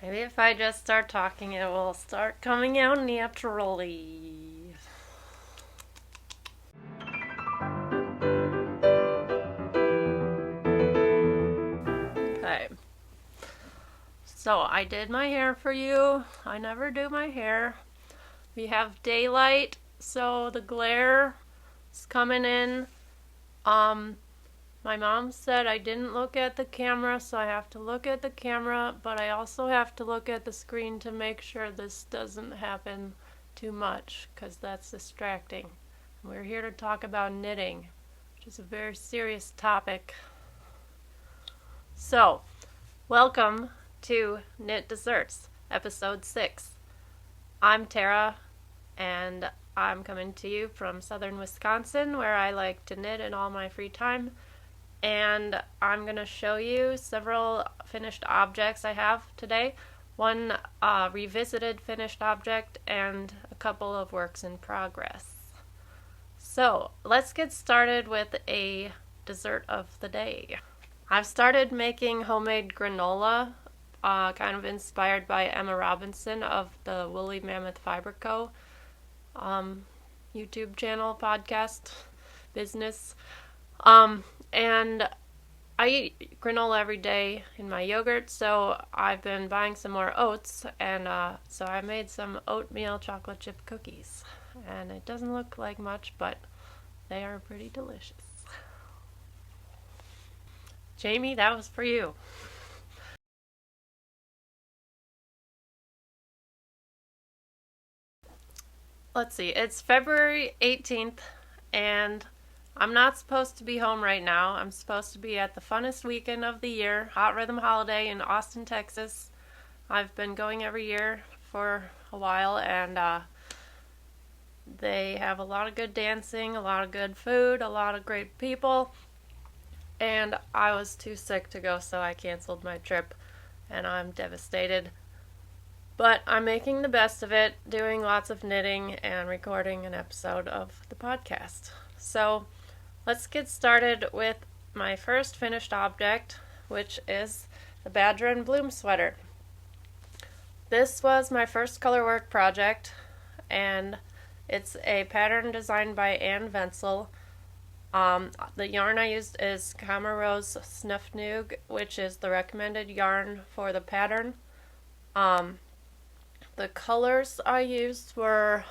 Maybe if I just start talking, it will start coming out naturally. Okay. So I did my hair for you. I never do my hair. We have daylight, so the glare is coming in. My mom said I didn't look at the camera, so I have to look at the camera, but I also have to look at the screen to make sure this doesn't happen too much, because that's distracting. We're here to talk about knitting, which is a very serious topic. So, welcome to Knit Desserts, episode 6. I'm Tara, and I'm coming to you from southern Wisconsin, where I like to knit in all my free time. And I'm going to show you several finished objects I have today. One revisited finished object and a couple of works in progress. So let's get started with a dessert of the day. I've started making homemade granola, kind of inspired by Emma Robinson of the Woolly Mammoth Fibre Co. YouTube channel, podcast, business. And I eat granola every day in my yogurt, so I've been buying some more oats, and so I made some oatmeal chocolate chip cookies. And it doesn't look like much, but they are pretty delicious. Jamie, that was for you. Let's see, it's February 18th, and I'm not supposed to be home right now. I'm supposed to be at the funnest weekend of the year, Hot Rhythm Holiday in Austin, Texas. I've been going every year for a while, and they have a lot of good dancing, a lot of good food, a lot of great people. And I was too sick to go, so I canceled my trip, and I'm devastated. But I'm making the best of it, doing lots of knitting and recording an episode of the podcast. So let's get started with my first finished object, which is the Badger and Bloom sweater. This was my first colorwork project, and it's a pattern designed by Ventzel. The yarn I used is CaMaRose Snefnug, which is the recommended yarn for the pattern. The colors I used were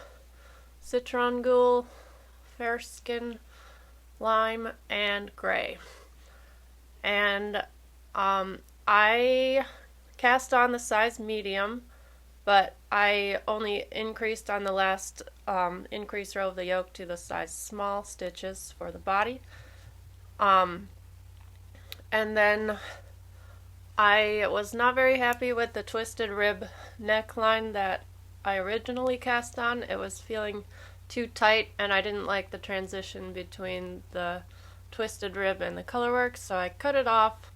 Citrongul, Fersken, lime, and gray. And I cast on the size medium, but I only increased on the last increase row of the yoke to the size small stitches for the body. And then I was not very happy with the twisted rib neckline that I originally cast on. It was feeling too tight, and I didn't like the transition between the twisted rib and the colorwork, so I cut it off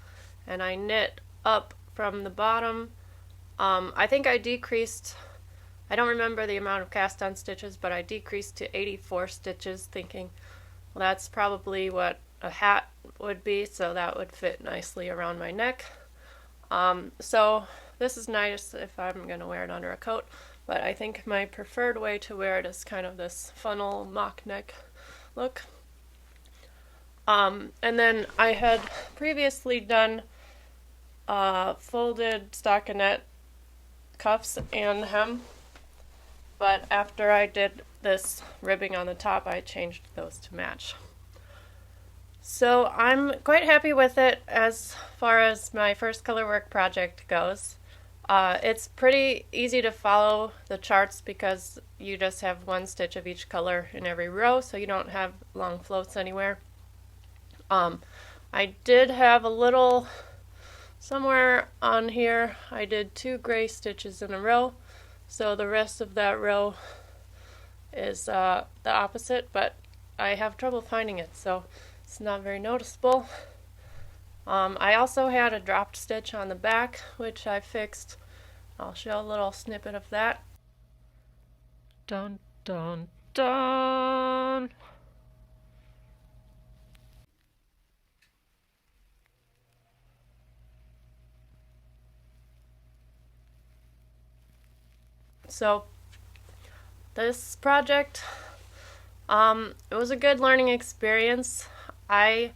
and I knit up from the bottom. I think I decreased, I don't remember the amount of cast on stitches, but I decreased to 84 stitches, thinking, well, that's probably what a hat would be, so that would fit nicely around my neck. So this is nice if I'm going to wear it under a coat, but I think my preferred way to wear it is kind of this funnel mock neck look. And then I had previously done folded stockinette cuffs and hem, but after I did this ribbing on the top, I changed those to match. So I'm quite happy with it as far as my first colorwork project goes. It's pretty easy to follow the charts because you just have one stitch of each color in every row, so you don't have long floats anywhere. I did have a little, somewhere on here, I did 2 gray stitches in a row, so the rest of that row is the opposite, but I have trouble finding it, so it's not very noticeable. I also had a dropped stitch on the back, which I fixed. I'll show a little snippet of that. Dun dun dun! So this project, it was a good learning experience. I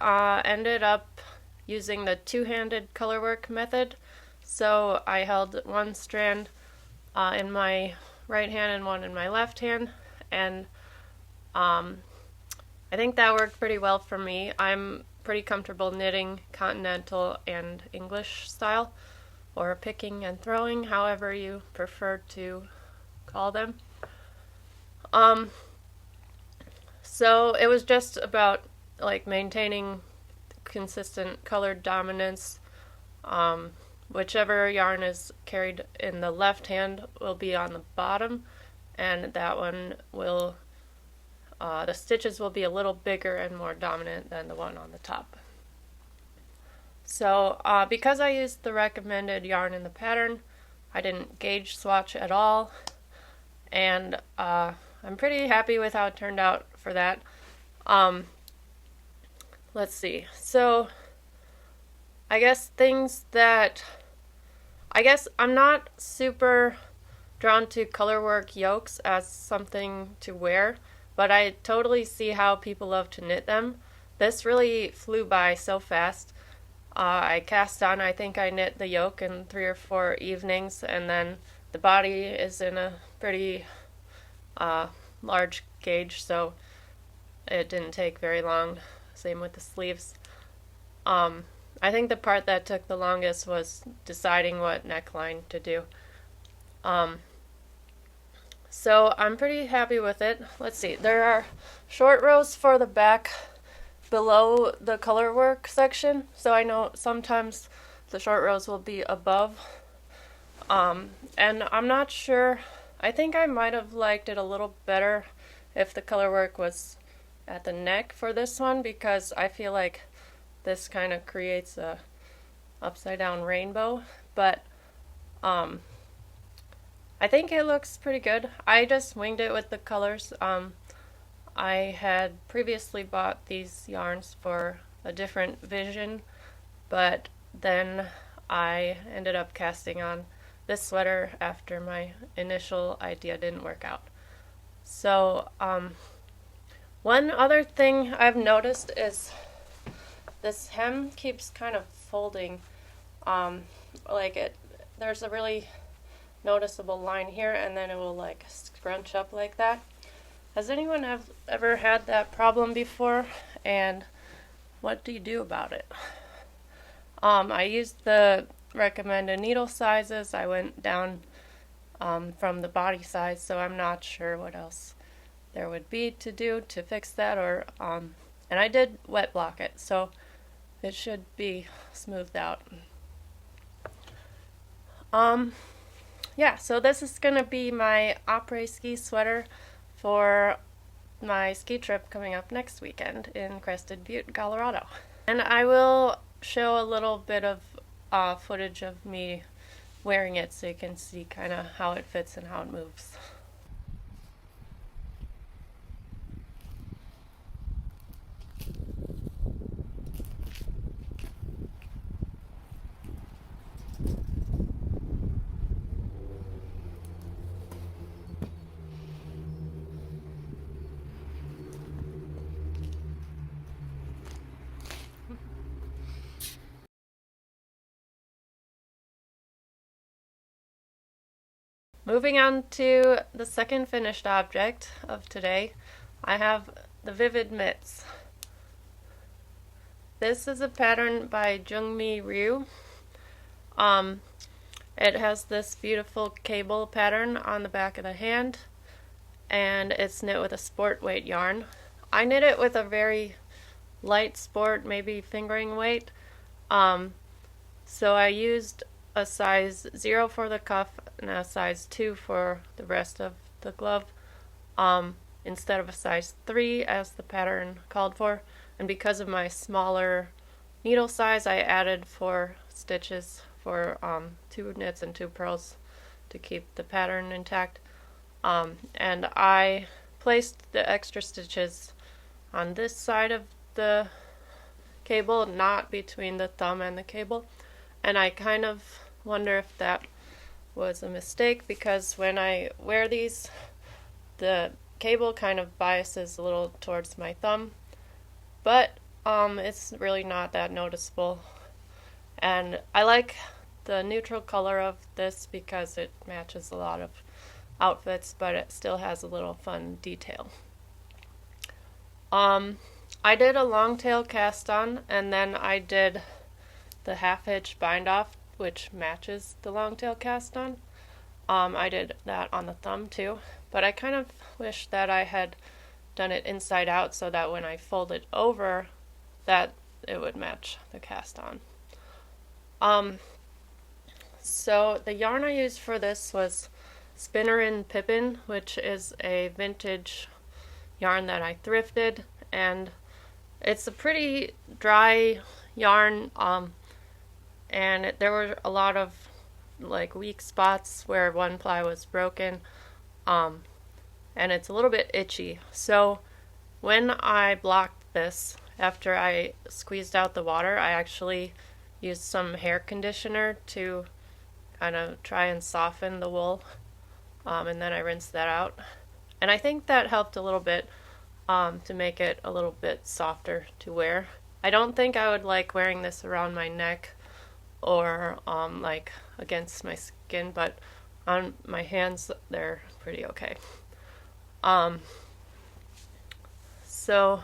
ended up using the two-handed colorwork method. So I held one strand in my right hand and one in my left hand, and I think that worked pretty well for me. I'm pretty comfortable knitting continental and English style, or picking and throwing, however you prefer to call them. So it was just about like maintaining consistent color dominance. Whichever yarn is carried in the left hand will be on the bottom, and that one will, the stitches will be a little bigger and more dominant than the one on the top. So because I used the recommended yarn in the pattern, I didn't gauge swatch at all, and I'm pretty happy with how it turned out for that. Let's see. So I guess I'm not super drawn to colorwork yokes as something to wear, but I totally see how people love to knit them. This really flew by so fast. I cast on, I think I knit the yoke in 3 or 4 evenings, and then the body is in a pretty large gauge, so it didn't take very long. Same with the sleeves. I think the part that took the longest was deciding what neckline to do. So I'm pretty happy with it. Let's see, there are short rows for the back below the colorwork section, so I know sometimes the short rows will be above. And I'm not sure, I think I might have liked it a little better if the colorwork was at the neck for this one, because I feel like this kind of creates a upside down rainbow, but I think it looks pretty good. I just winged it with the colors. I had previously bought these yarns for a different vision, but then I ended up casting on this sweater after my initial idea didn't work out. So one other thing I've noticed is this hem keeps kind of folding. There's a really noticeable line here, and then it will like scrunch up like that. Has anyone ever had that problem before, and what do you do about it? I used the recommended needle sizes. I went down from the body size, so I'm not sure what else there would be to do to fix that, or and I did wet block it, so it should be smoothed out. Yeah, so this is gonna be my après ski sweater for my ski trip coming up next weekend in Crested Butte, Colorado. And I will show a little bit of footage of me wearing it so you can see kind of how it fits and how it moves. Moving on to the second finished object of today, I have the Vivid Mitts. This is a pattern by Jungmi Ryu. It has this beautiful cable pattern on the back of the hand, and it's knit with a Sportweight yarn. I knit it with a very light sport, maybe fingering weight. So I used a size 0 for the cuff and a size 2 for the rest of the glove, instead of a size 3 as the pattern called for. And because of my smaller needle size, I added 4 stitches for 2 knits and 2 purls to keep the pattern intact. And I placed the extra stitches on this side of the cable, not between the thumb and the cable. And I kind of wonder if that was a mistake because when I wear these, the cable kind of biases a little towards my thumb, but it's really not that noticeable. And I like the neutral color of this because it matches a lot of outfits, but it still has a little fun detail. I did a long tail cast on, and then I did the half hitch bind off, which matches the long tail cast on. I did that on the thumb too, but I kind of wish that I had done it inside out so that when I fold it over, that it would match the cast on. So the yarn I used for this was Spinnerin Pippin, which is a vintage yarn that I thrifted, and it's a pretty dry yarn, and there were a lot of like weak spots where one ply was broken, and it's a little bit itchy. So when I blocked this, after I squeezed out the water, I actually used some hair conditioner to kind of try and soften the wool, and then I rinsed that out. And I think that helped a little bit to make it a little bit softer to wear. I don't think I would like wearing this around my neck or like against my skin, but on my hands they're pretty okay. So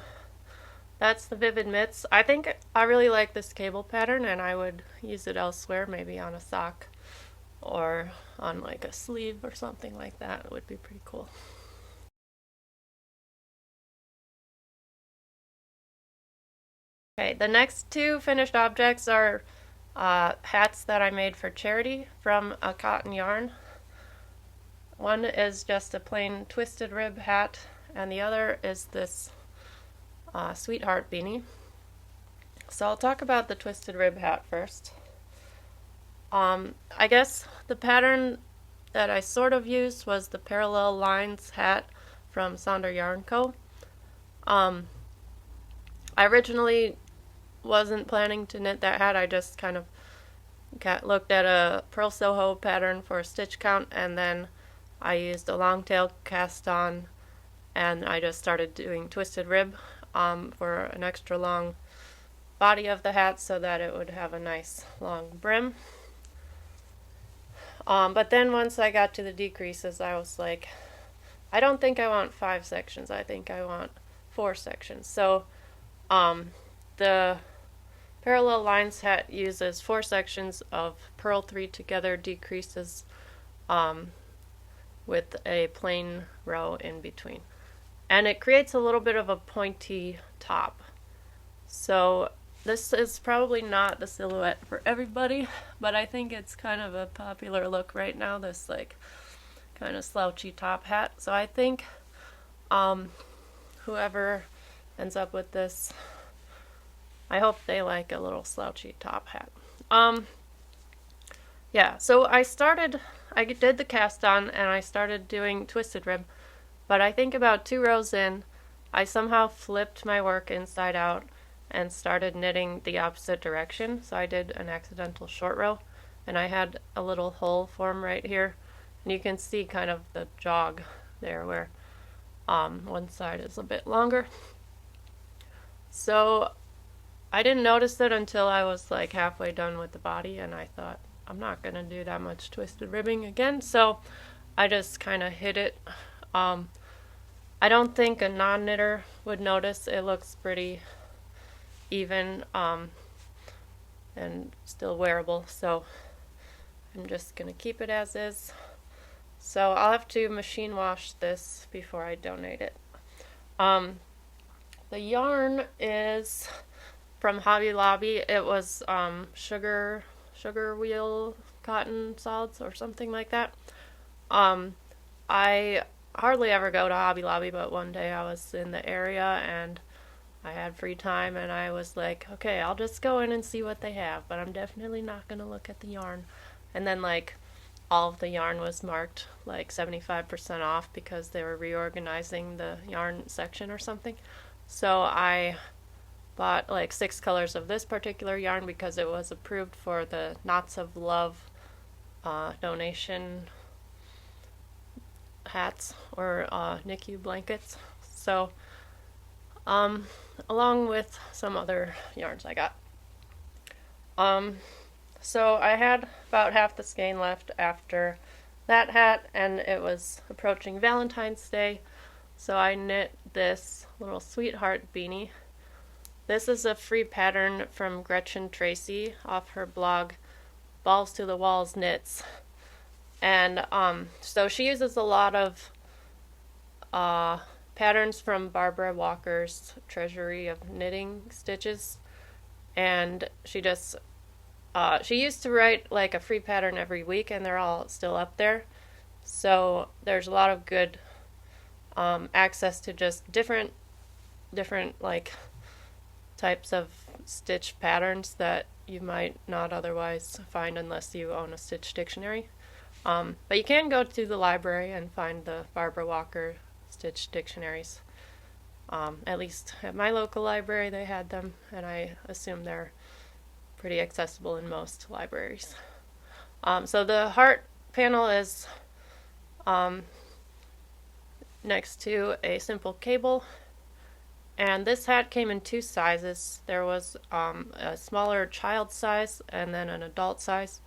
that's the Vivid Mitts. I think I really like this cable pattern, and I would use it elsewhere, maybe on a sock or on like a sleeve or something like that. It would be pretty cool. Okay, the next two finished objects are hats that I made for charity from a cotton yarn. One is just a plain twisted rib hat, and the other is this sweetheart beanie. So I'll talk about the twisted rib hat first. I guess the pattern that I sort of used was the parallel lines hat from Sonder Yarn Co. I originally wasn't planning to knit that hat. I just kind of looked at a Purl Soho pattern for a stitch count, and then I used a long tail cast on, and I just started doing twisted rib for an extra long body of the hat so that it would have a nice long brim. But then once I got to the decreases, I was like, I don't think I want 5 sections. I think I want 4 sections. So the parallel lines hat uses 4 sections of purl 3 together decreases with a plain row in between. And it creates a little bit of a pointy top. So this is probably not the silhouette for everybody, but I think it's kind of a popular look right now, this like kind of slouchy top hat. So I think whoever ends up with this, I hope they like a little slouchy top hat. Yeah, so I did the cast on and I started doing twisted rib, but I think about 2 rows in, I somehow flipped my work inside out and started knitting the opposite direction. So I did an accidental short row, and I had a little hole form right here, and you can see kind of the jog there where one side is a bit longer. So I didn't notice it until I was like halfway done with the body, and I thought, I'm not gonna do that much twisted ribbing again, so I just kind of hid it. I don't think a non-knitter would notice. It looks pretty even and still wearable, so I'm just gonna keep it as is. So I'll have to machine wash this before I donate it. The yarn is from Hobby Lobby. It was Sugarwheel cotton solids or something like that. I hardly ever go to Hobby Lobby, but one day I was in the area and I had free time and I was like, okay, I'll just go in and see what they have, but I'm definitely not gonna look at the yarn. And then like all of the yarn was marked like 75% off because they were reorganizing the yarn section or something. So I bought like 6 colors of this particular yarn because it was approved for the Knots of Love donation hats or NICU blankets. So, along with some other yarns I got. So I had about half the skein left after that hat, and it was approaching Valentine's Day, so I knit this little sweetheart beanie. This is a free pattern from Gretchen Tracy off her blog Balls to the Walls Knits. And so she uses a lot of patterns from Barbara Walker's Treasury of Knitting Stitches, and she just she used to write like a free pattern every week, and they're all still up there. So there's a lot of good access to just different like types of stitch patterns that you might not otherwise find unless you own a stitch dictionary. But you can go to the library and find the Barbara Walker stitch dictionaries. At least at my local library they had them, and I assume they're pretty accessible in most libraries. So the heart panel is next to a simple cable, and this hat came in two sizes. There was a smaller child size and then an adult size.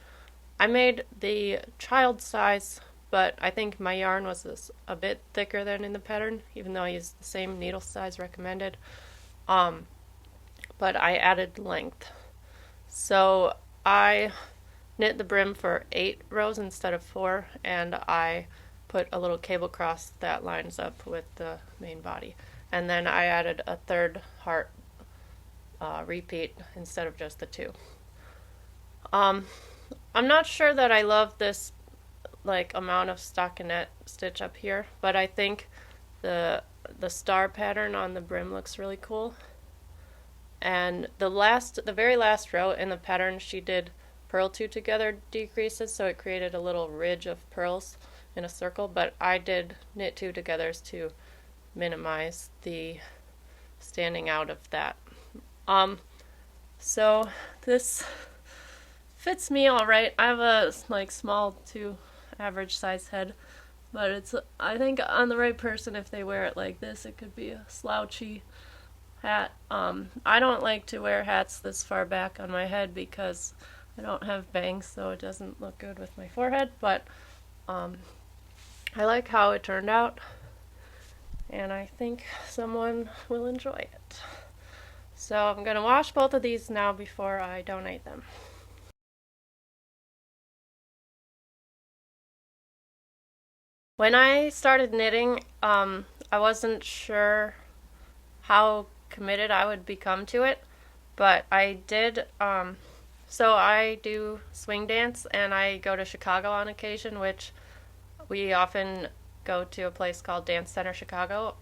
I made the child size, but I think my yarn was a bit thicker than in the pattern, even though I used the same needle size recommended. But I added length. So I knit the brim for 8 rows instead of 4, and I put a little cable cross that lines up with the main body. And then I added a third heart repeat instead of just the 2. I'm not sure that I love this like amount of stockinette stitch up here, but I think the star pattern on the brim looks really cool. And the very last row in the pattern, she did purl 2 together decreases, so it created a little ridge of purls in a circle, but I did knit 2 togethers to minimize the standing out of that. So this fits me all right. I have a like small to average size head, but it's, I think, on the right person, if they wear it like this, it could be a slouchy hat. I don't like to wear hats this far back on my head because I don't have bangs, so it doesn't look good with my forehead, but I like how it turned out, and I think someone will enjoy it. So I'm going to wash both of these now before I donate them. When I started knitting, I wasn't sure how committed I would become to it, but I did. So I do swing dance, and I go to Chicago on occasion, which we often go to a place called Dance Center Chicago,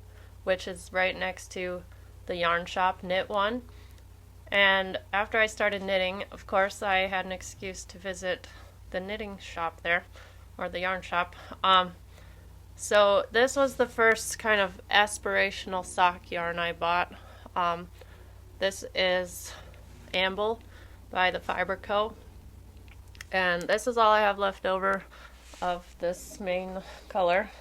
which is right next to the yarn shop Knit One. And after I started knitting, of course, I had an excuse to visit the knitting shop there, or the yarn shop. So this was the first kind of aspirational sock yarn I bought. This is Amble by the Fibre Co. And this is all I have left over of this main color.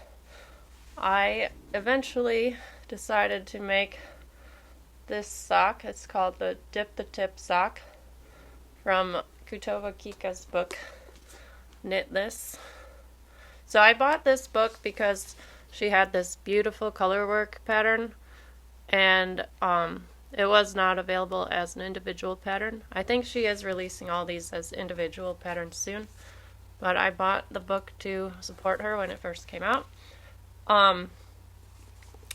I eventually decided to make this sock. It's called the Dip the Tip sock from Kutovakika's book Knit This. So I bought this book because she had this beautiful colorwork pattern, and it was not available as an individual pattern. I think she is releasing all these as individual patterns soon, but I bought the book to support her when it first came out.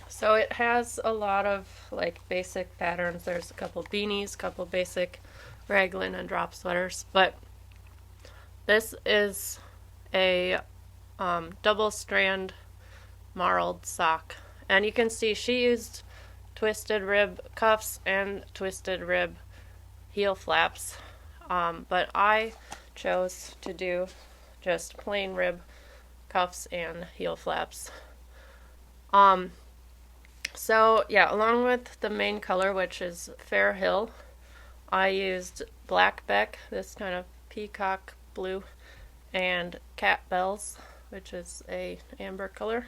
So it has a lot of like basic patterns. There's a couple beanies, a couple basic raglan and drop sweaters, but this is a double strand marled sock, and you can see she used twisted rib cuffs and twisted rib heel flaps, but I chose to do just plain rib cuffs and heel flaps. So yeah, along with the main color, which is Fair Hill, I used Blackbeck, this kind of peacock blue, and Catbells, which is a amber color.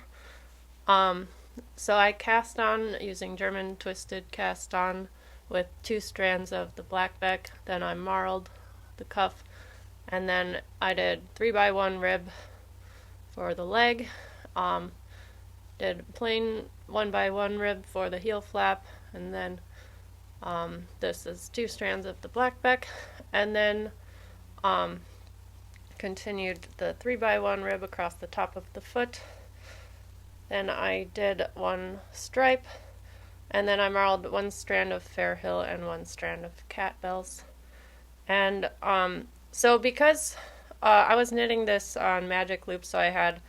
So I cast on using German twisted cast on with 2 strands of the Blackbeck. Then I marled the cuff, and then I did 3x1 rib for the leg. Did plain 1x1 rib for the heel flap, and then this is 2 strands of the Blackbeck, and then continued the 3x1 rib across the top of the foot. Then I did 1 stripe, and then I marled 1 strand of Fairhill and 1 strand of Catbells. And so because I was knitting this on magic loop, so I had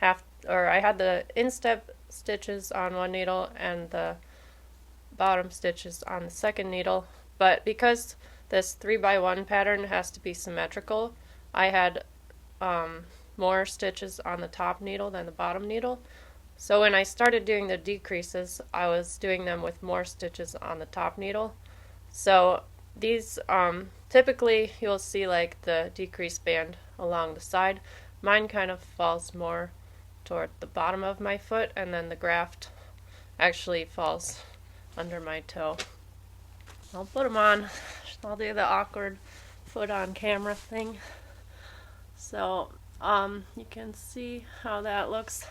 I had the instep stitches on one needle and the bottom stitches on the second needle. But because this 3x1 pattern has to be symmetrical, I had more stitches on the top needle than the bottom needle. So when I started doing the decreases, I was doing them with more stitches on the top needle. So these, typically you'll see like the decrease band along the side. Mine kind of falls more toward the bottom of my foot, and then the graft actually falls under my toe. I'll put them on. I'll do the awkward foot on camera thing. So you can see how that looks.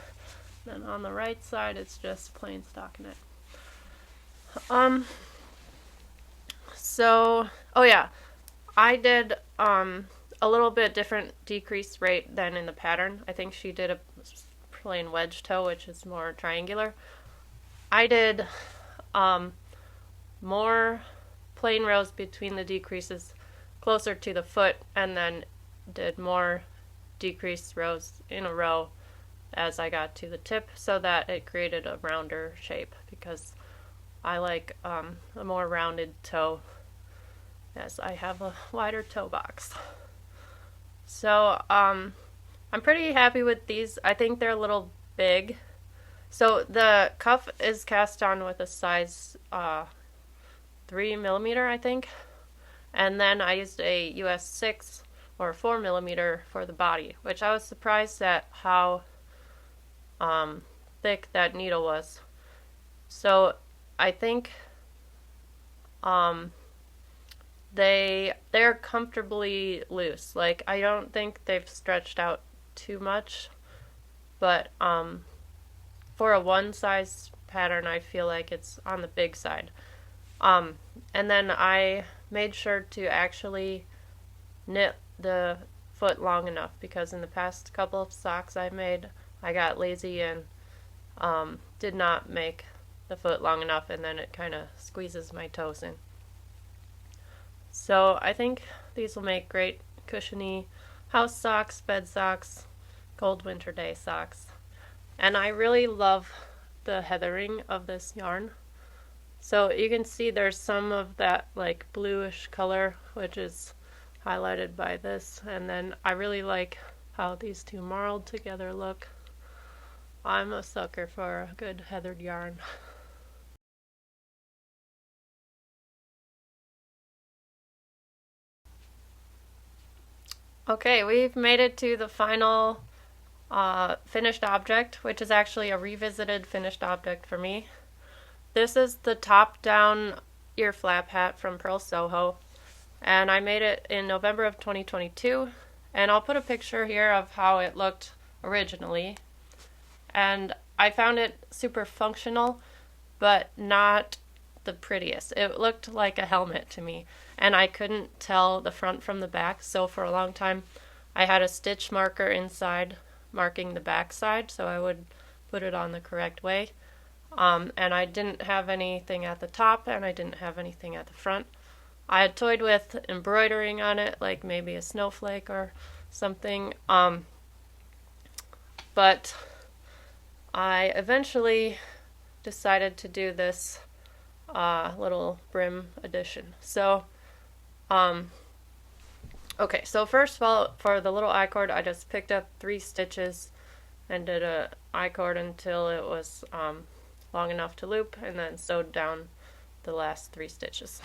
Then on the right side, it's just plain stockinette. So, oh yeah, I did a little bit different decrease rate than in the pattern. I think she did a plain wedge toe, which is more triangular. I did more plain rows between the decreases closer to the foot, and then did more decreased rows in a row as I got to the tip, so that it created a rounder shape, because I like a more rounded toe as I have a wider toe box. So I'm pretty happy with these. I think they're a little big. So the cuff is cast on with a size 3mm, I think, and then I used a US 6 or 4mm for the body, which I was surprised at how thick that needle was. So I think they're comfortably loose. Like, I don't think they've stretched out too much, but for a one size pattern, I feel like it's on the big side. And then I made sure to actually knit the foot long enough, because in the past couple of socks I made, I got lazy and did not make the foot long enough, and then it kind of squeezes my toes in. So I think these will make great cushiony house socks, bed socks, cold winter day socks. And I really love the heathering of this yarn. So you can see there's some of that like bluish color, which is highlighted by this, and then I really like how these two marled together look. I'm a sucker for a good heathered yarn. Okay, we've made it to the final finished object, which is actually a revisited finished object for me. This is the top-down ear flap hat from Purl Soho, and I made it in November of 2022, and I'll put a picture here of how it looked originally. And I found it super functional, but not the prettiest. It looked like a helmet to me, and I couldn't tell the front from the back, so for a long time I had a stitch marker inside marking the back side, so I would put it on the correct way. And I didn't have anything at the top, and I didn't have anything at the front. I had toyed with embroidering on it, like maybe a snowflake or something, but I eventually decided to do this little brim addition. So, okay, so first of all, for the little I-cord, I just picked up 3 stitches and did a I-cord until it was long enough to loop, and then sewed down the last 3 stitches.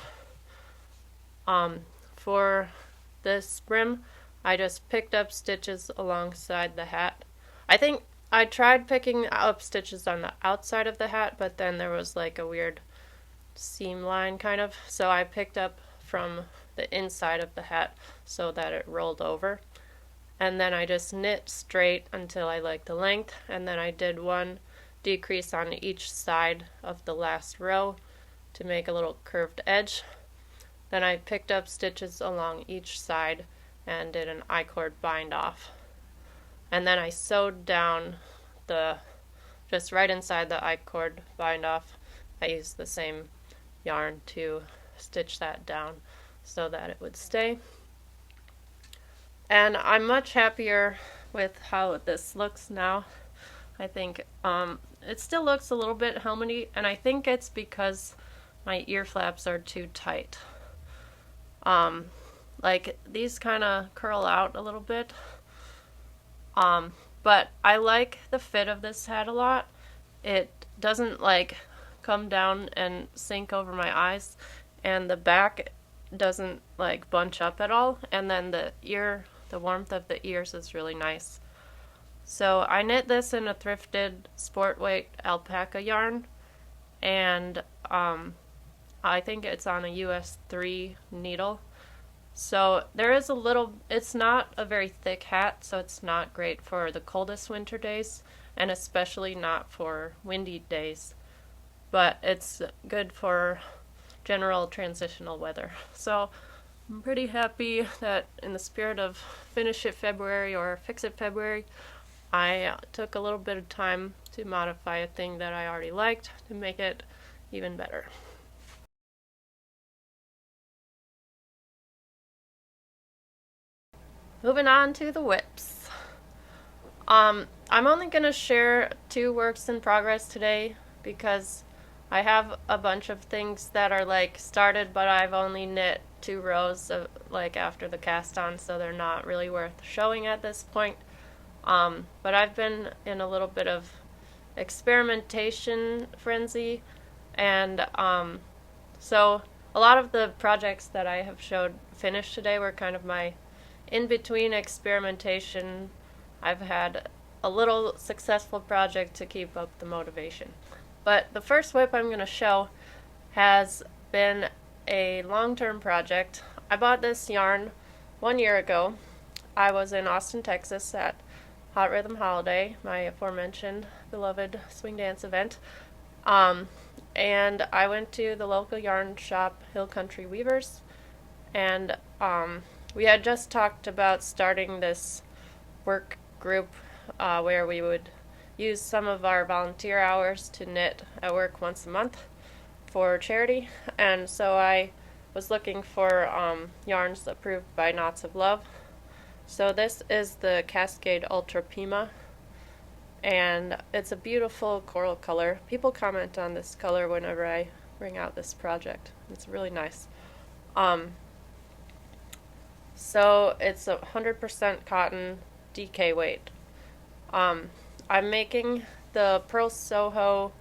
For this brim, I just picked up stitches alongside the hat. I think I tried picking up stitches on the outside of the hat, but then there was like a weird seam line kind of, so I picked up from the inside of the hat so that it rolled over. And then I just knit straight until I liked the length, and then I did one decrease on each side of the last row to make a little curved edge. Then I picked up stitches along each side and did an I-cord bind off. And then I sewed down just right inside the I-cord bind off. I used the same yarn to stitch that down so that it would stay. And I'm much happier with how this looks now. I think it still looks a little bit helmety, and I think it's because my ear flaps are too tight. Like these kind of curl out a little bit. But I like the fit of this hat a lot. It doesn't like come down and sink over my eyes, and the back doesn't like bunch up at all, and then the warmth of the ears is really nice. So I knit this in a thrifted Sportweight alpaca yarn, and I think it's on a US 3 needle. So there is a little, it's not a very thick hat, so it's not great for the coldest winter days, and especially not for windy days, but it's good for general transitional weather. So I'm pretty happy that in the spirit of Finish It February or Fix It February, I took a little bit of time to modify a thing that I already liked to make it even better. Moving on to the whips. I'm only going to share 2 works in progress today because I have a bunch of things that are like started, but I've only knit 2 rows of like after the cast on, so they're not really worth showing at this point. But I've been in a little bit of experimentation frenzy, and so a lot of the projects that I have showed finished today were kind of my in-between experimentation. I've had a little successful project to keep up the motivation. But the first whip I'm going to show has been a long-term project. I bought this yarn 1 year ago. I was in Austin, Texas at Hot Rhythm Holiday, my aforementioned beloved swing dance event. And I went to the local yarn shop, Hill Country Weavers, and we had just talked about starting this work group where we would use some of our volunteer hours to knit at work once a month for charity. And so I was looking for yarns approved by Knots of Love. So this is the Cascade Ultra Pima, and it's a beautiful coral color. People comment on this color whenever I bring out this project. It's really nice. So it's 100% cotton, DK weight. I'm making the Purl Soho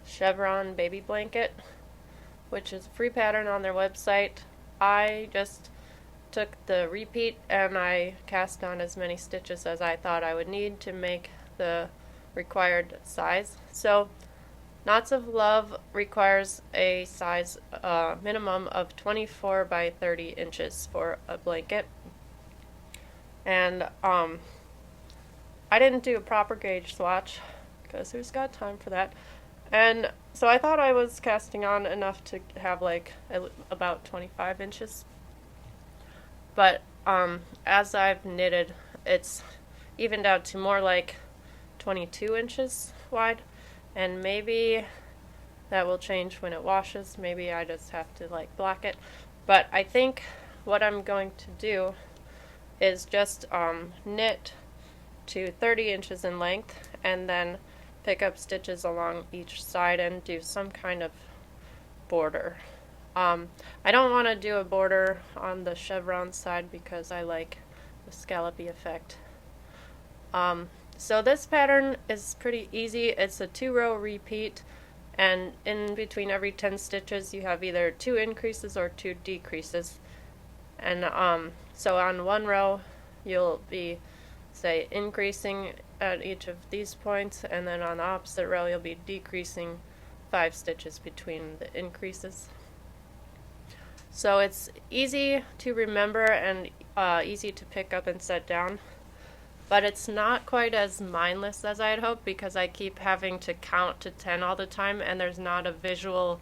Chevron baby blanket, which is a free pattern on their website. I just took the repeat and I cast on as many stitches as I thought I would need to make the required size. So Knots of Love requires a size minimum of 24 by 30 inches for a blanket. And I didn't do a proper gauge swatch because who's got time for that? And so I thought I was casting on enough to have like about 25 inches. But as I've knitted, it's evened out to more like 22 inches wide. And maybe that will change when it washes. Maybe I just have to like block it. But I think what I'm going to do is just knit to 30 inches in length and then pick up stitches along each side and do some kind of border. I don't want to do a border on the chevron side because I like the scallopy effect. So this pattern is pretty easy. It's a 2-row repeat, and in between every 10 stitches you have either 2 increases or 2 decreases. And so on one row you'll be, say, increasing at each of these points, and then on the opposite row you'll be decreasing 5 stitches between the increases. So it's easy to remember and easy to pick up and set down, but it's not quite as mindless as I had hoped, because I keep having to count to 10 all the time, and there's not a visual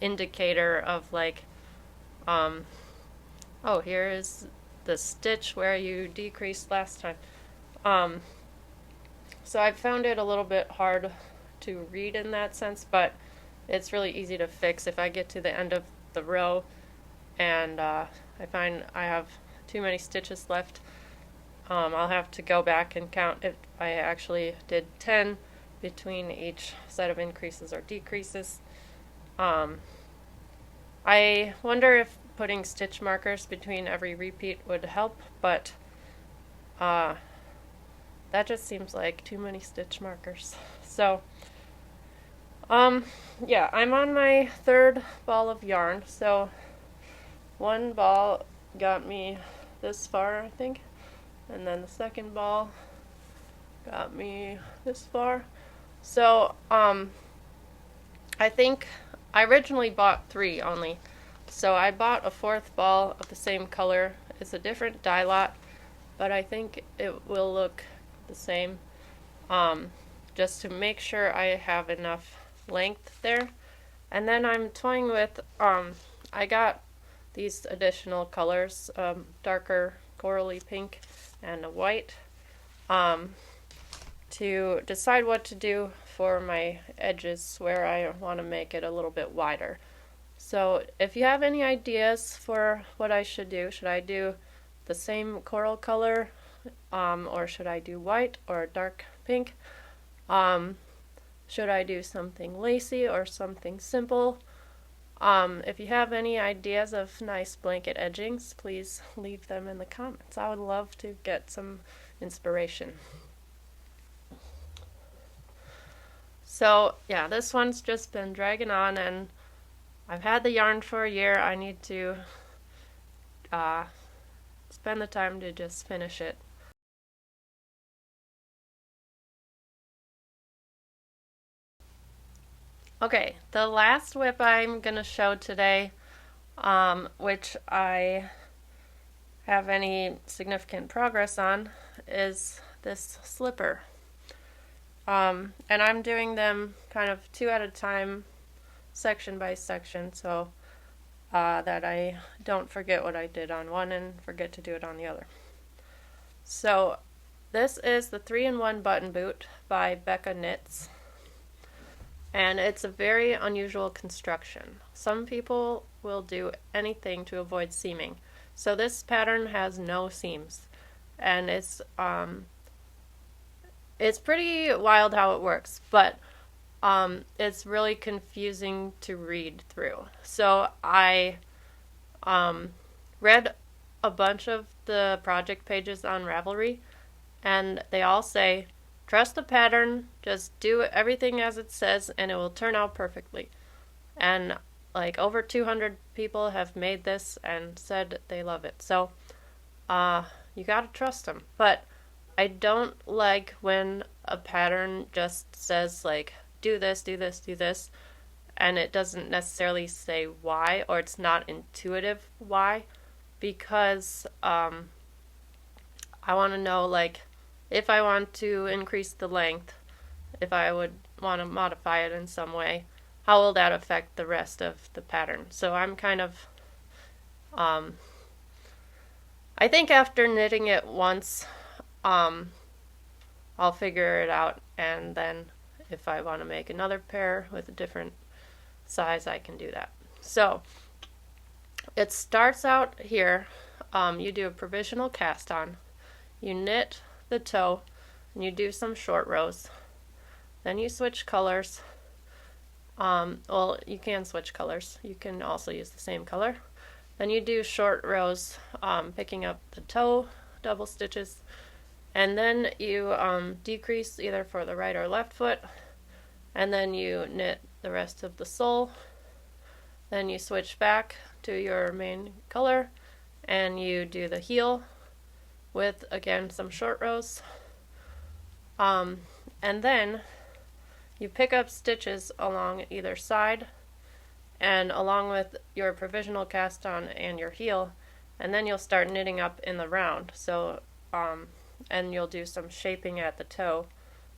indicator of like, oh, here is the stitch where you decreased last time. So I found it a little bit hard to read in that sense, but it's really easy to fix. If I get to the end of the row and I find I have too many stitches left, I'll have to go back and count if I actually did 10 between each set of increases or decreases. I wonder if putting stitch markers between every repeat would help, but that just seems like too many stitch markers. So yeah, I'm on my 3rd ball of yarn. So one ball got me this far, I think, and then the second ball got me this far. So I think I originally bought 3 only, so I bought a 4th ball of the same color. It's a different dye lot, but I think it will look the same, just to make sure I have enough length there. And then I'm toying with, I got these additional colors, darker corally pink and a white, to decide what to do for my edges where I want to make it a little bit wider. So if you have any ideas for what I should I do the same coral color, or should I do white or dark pink? Should I do something lacy or something simple? If you have any ideas of nice blanket edgings, please leave them in the comments. I would love to get some inspiration. So yeah, this one's just been dragging on, and I've had the yarn for a year. I need to spend the time to just finish it. Okay, the last whip I'm going to show today, which I have any significant progress on, is this slipper. And I'm doing them kind of 2 at a time, section by section, so that I don't forget what I did on one and forget to do it on the other. So this is the 3-in-1 button boot by Bekah Knits. And it's a very unusual construction. Some people will do anything to avoid seaming. So this pattern has no seams. And it's pretty wild how it works, but it's really confusing to read through. So I read a bunch of the project pages on Ravelry, and they all say, trust the pattern, just do everything as it says, and it will turn out perfectly. And like over 200 people have made this and said they love it. So you gotta trust them. But I don't like when a pattern just says like, do this, do this, do this, and it doesn't necessarily say why, or it's not intuitive why, because I want to know, like, if I want to increase the length, if I would want to modify it in some way, how will that affect the rest of the pattern? So I'm kind of, I think after knitting it once, I'll figure it out, and then if I want to make another pair with a different size, I can do that. So it starts out here, you do a provisional cast on, you knit the toe, and you do some short rows, then you switch colors. Well, you can switch colors, you can also use the same color. Then you do short rows, picking up the toe, double stitches, and then you decrease either for the right or left foot, and then you knit the rest of the sole. Then you switch back to your main color and you do the heel, with, again, some short rows. And then you pick up stitches along either side and along with your provisional cast on and your heel, and then you'll start knitting up in the round. So, and you'll do some shaping at the toe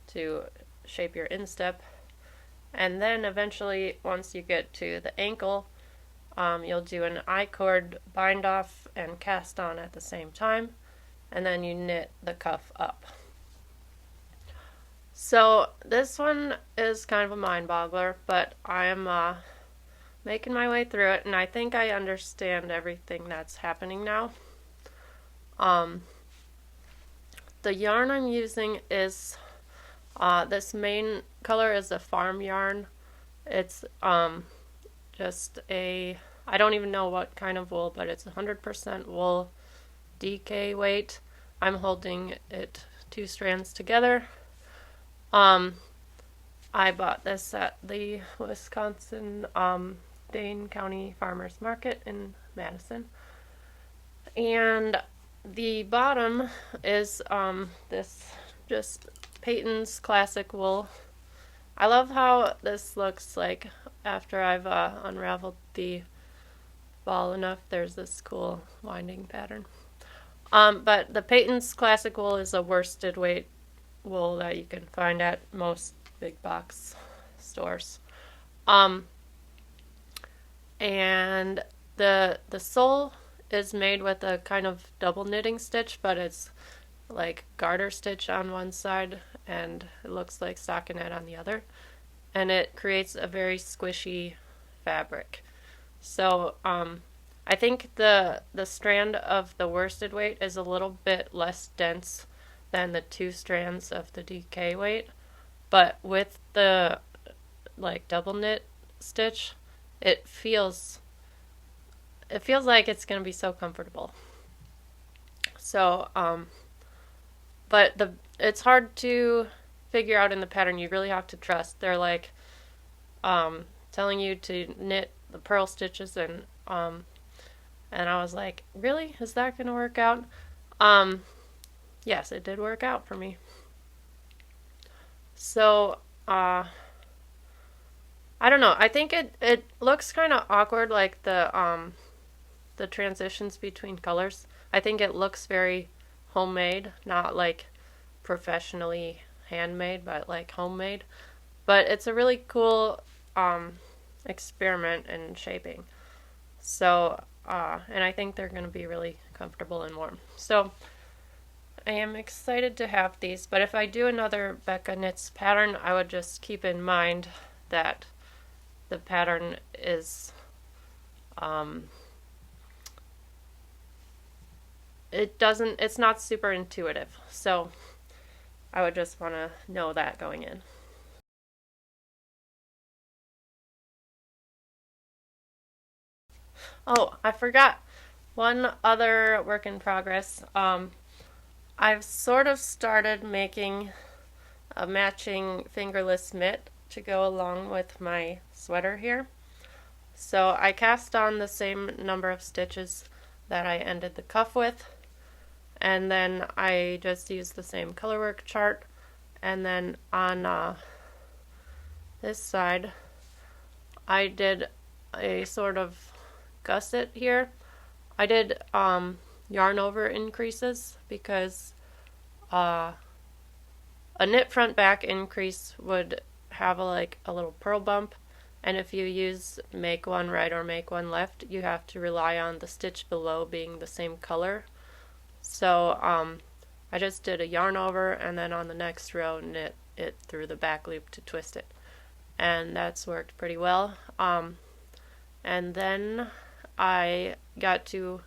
to shape your instep. And then eventually, once you get to the ankle, you'll do an I-cord bind off and cast on at the same time, and then you knit the cuff up. So this one is kind of a mind boggler, but I am making my way through it, and I think I understand everything that's happening now. The yarn I'm using is this main color is a farm yarn. It's just a, I don't even know what kind of wool, but it's 100% wool DK weight. I'm holding it 2 strands together. I bought this at the Wisconsin Dane County Farmers Market in Madison. And the bottom is this just Peyton's classic wool. I love how this looks like after I've unraveled the ball enough. There's this cool winding pattern. But the Peyton's classic wool is a worsted weight wool that you can find at most big box stores. And the sole is made with a kind of double knitting stitch, but it's like garter stitch on one side and it looks like stockinette on the other, and it creates a very squishy fabric. So I think the strand of the worsted weight is a little bit less dense than the 2 strands of the DK weight, but with the like double knit stitch, it feels like it's going to be so comfortable. So but it's hard to figure out in the pattern. You really have to trust. They're like telling you to knit the purl stitches, and I was like, really? Is that going to work out? Yes, it did work out for me. So I don't know. I think it looks kind of awkward, like the transitions between colors. I think it looks very homemade, not like professionally handmade, but like homemade. But it's a really cool experiment in shaping. So, and I think they're going to be really comfortable and warm. So, I am excited to have these, but if I do another Bekah Knits pattern, I would just keep in mind that the pattern is it's not super intuitive, so I would just want to know that going in. Oh, I forgot one other work in progress. I've sort of started making a matching fingerless mitt to go along with my sweater here. So I cast on the same number of stitches that I ended the cuff with, and then I just used the same colorwork chart, and then on this side I did a sort of gusset here. I did yarn over increases because a knit front back increase would have a little purl bump, and if you use make one right or make one left, you have to rely on the stitch below being the same color. So I just did a yarn over, and then on the next row knit it through the back loop to twist it, and that's worked pretty well. And then I got to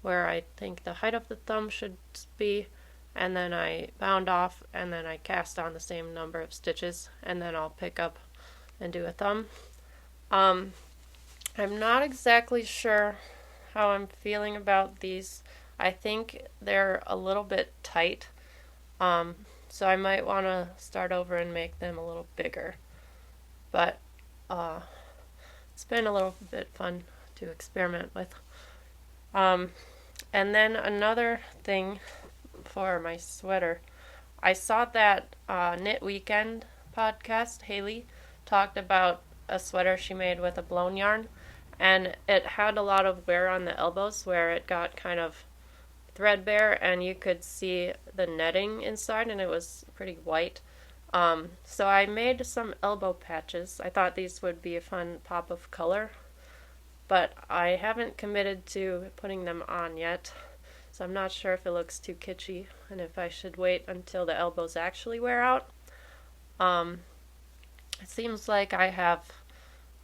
where I think the height of the thumb should be, and then I bound off, and then I cast on the same number of stitches, and then I'll pick up and do a thumb. I'm not exactly sure how I'm feeling about these. I think they're a little bit tight, so I might want to start over and make them a little bigger, but it's been a little bit fun to experiment with. And then another thing for my sweater. I saw that Knit Weekend podcast. Haley talked about a sweater she made with a blown yarn, and it had a lot of wear on the elbows where it got kind of threadbare and you could see the netting inside and it was pretty white. So I made some elbow patches. I thought these would be a fun pop of color, but I haven't committed to putting them on yet. So I'm not sure if it looks too kitschy and if I should wait until the elbows actually wear out. It seems like I have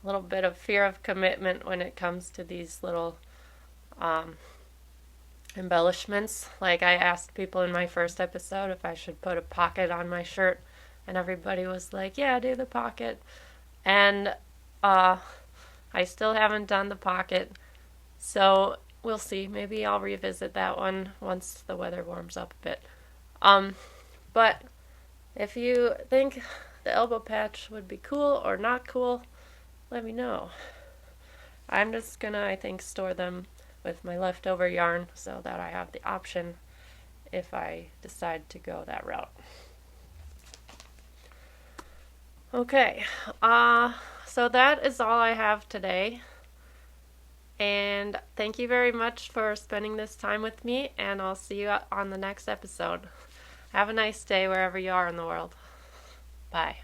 a little bit of fear of commitment when it comes to these little embellishments. Like I asked people in my first episode if I should put a pocket on my shirt, and everybody was like, yeah, do the pocket. And I still haven't done the pocket, so we'll see. Maybe I'll revisit that one once the weather warms up a bit. But if you think the elbow patch would be cool or not cool, let me know. I'm just gonna, I think, store them with my leftover yarn so that I have the option if I decide to go that route. Okay, so that is all I have today. And thank you very much for spending this time with me, and I'll see you on the next episode. Have a nice day wherever you are in the world. Bye.